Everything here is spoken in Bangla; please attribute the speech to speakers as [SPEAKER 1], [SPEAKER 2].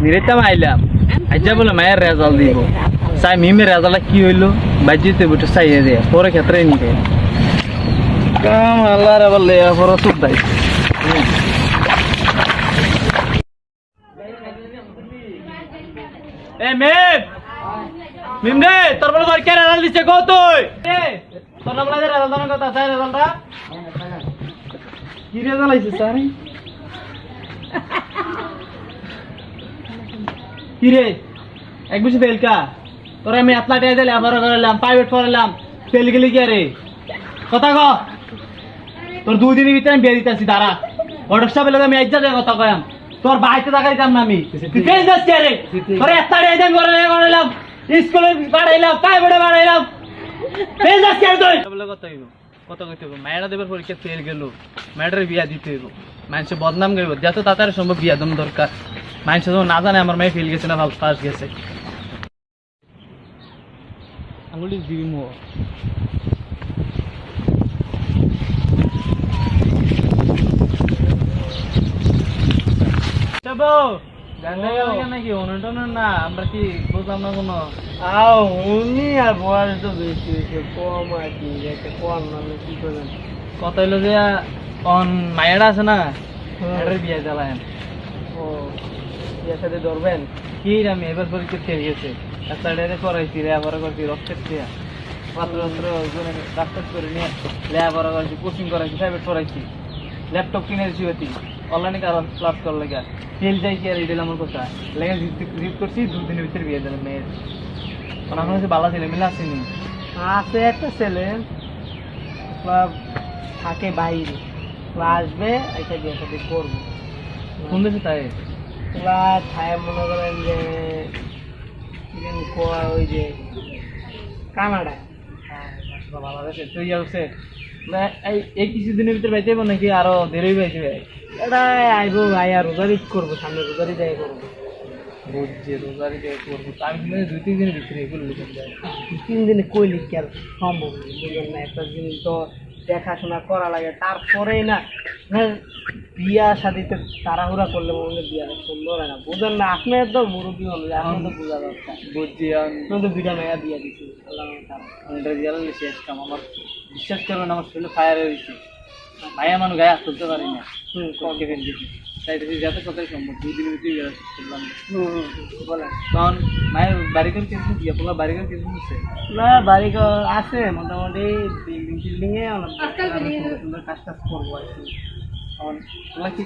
[SPEAKER 1] নিরেতাম আইলাম আইজা বলে মায়ের রেজাল্ট দিব চাই মিমের রেজাল্ট কি হইলো বাজিতে বটে চাইয়ে দিয়ে পরে ক্ষেত্রে নিবে কাম আল্লাহ রে বলে পরে সুদ দাই এ মিম রে তোর বলে তোর কে রেজাল্ট দিছে কো তুই তোর না বলে রেজাল্ট দাও কথা চাই রেজাল্টটা কি রেজাল্ট আইছে স্যার কি রে এক বছর ফেল কা তোরা আমি এতলা টাকা দিলে আবার করলাম প্রাইভেট পড়ালাম ফেল গেলি কি রে কথা ক তোর 2 দিনের ভিতরে আমি বিয়ে দিতেছি দাঁড়া হোয়াটসঅ্যাপ এলে আমি এক জায়গায় কথা কয়াম তোর বাইতে টাকা দিতাম না আমি তুই ফেল যাস কে রে তোরা এতলা টাকা দেন করলাম স্কুলে পাঠাইলাম প্রাইভেটে পাঠাইলাম ফেল যাস কে তুই বলে কথা হইব কত কইতে হবে মায়েরা দেবার পরীক্ষা ফেল গেল মায়ের বিয়া দিতে হইব মানুষে বদনাম গাইব যত তাড়াতাড়ি সম্ভব বিয়া দম দরকার মানুষে যখন না জানে আমার মেয়ে ফেল গেছে না ভালো ফার্স্ট গেছে আঙুলি দিবি মো চাবো গান্ডা গেল নাকি অনুটন না আমরা কি বুঝলাম না কোনো
[SPEAKER 2] আও উনি আর বয়স তো বেশি হয়েছে কম আর কি একটা কম নামে কি করেন
[SPEAKER 1] কত হইলো যে অন মায়েরা আছে না এটার বিয়ে জ্বালায়
[SPEAKER 2] ও বিয়ের সাথে ধরবেন
[SPEAKER 1] কি আমি এবার পরীক্ষা ফেল গেছে একটা ডেরে করাইছি রে আবার করছি রক্তের দিয়া মাত্র রাস্তা করে নিয়ে লেবার করেছি কোচিং করাইছি প্রাইভেট করাইছি ল্যাপটপ কিনে দিয়েছি অতি অনলাইনে কারণ ক্লাস করার লেগে ফেল যাই কি আর এটা আমার কথা লেগে জিত করছি 2 দিনের ভিতরে বিয়ে দিলাম মেয়ের এখন এখন হচ্ছে বালা ছেলে মিলে আসেনি
[SPEAKER 2] আছে একটা ছেলে থাকে বাইরে আসবে একটা বিয়ে সাথে করবো
[SPEAKER 1] কোন দেশে তাই
[SPEAKER 2] ওরা ছায়া মনে করেন যে ওই যে কানাডা
[SPEAKER 1] বাংলাদেশে তুই আসছে এই কিছুদিনের ভিতরে বাইতে নাকি আরো দেরি বাইতে
[SPEAKER 2] এটা আইবো ভাই আর রোজার ঈদ করবো সামনে রোজার ঈদ করবো
[SPEAKER 1] বুঝছি রোজারি করবো আমি কিন্তু 2-3 দিনের ভিতরে এগুলো লিখে যায়
[SPEAKER 2] 2-3 দিনে কই লিখতে আর সম্ভব বুঝলেন না একটা জিনিস তো দেখাশোনা করা লাগে তারপরেই না বিয়া শাদিতে তাড়াহুড়া করলে মনে বিয়া সুন্দর হয় না বুঝেন না আপনার তো মুরব্বী হলো এখন তো বোঝা দরকার
[SPEAKER 1] বুঝছি
[SPEAKER 2] আপনার তো দুইটা মেয়া বিয়া দিচ্ছি আল্লাহ
[SPEAKER 1] রেজাল্ট শেষ কাম আমার বিশ্বাস করবেন আমার শরীরে ফায়ার হয়েছে মায়া মানুষ গায়ে হাত তুলতে পারি না কমকে ফেল দিচ্ছি তাই দেখি যাতে কথাই সম্ভব 2 দিনের ভিতরে বিয়ে করলাম
[SPEAKER 2] বলেন
[SPEAKER 1] তখন মায়ের বাড়িঘর কিছু বিয়ে করলো বাড়িঘর কিছু হচ্ছে
[SPEAKER 2] না বাড়ি আছে মোটামুটি বিল্ডিং টিল্ডিং এ অনেক সুন্দর কাজ টাজ করবো আর কি
[SPEAKER 1] তখন কি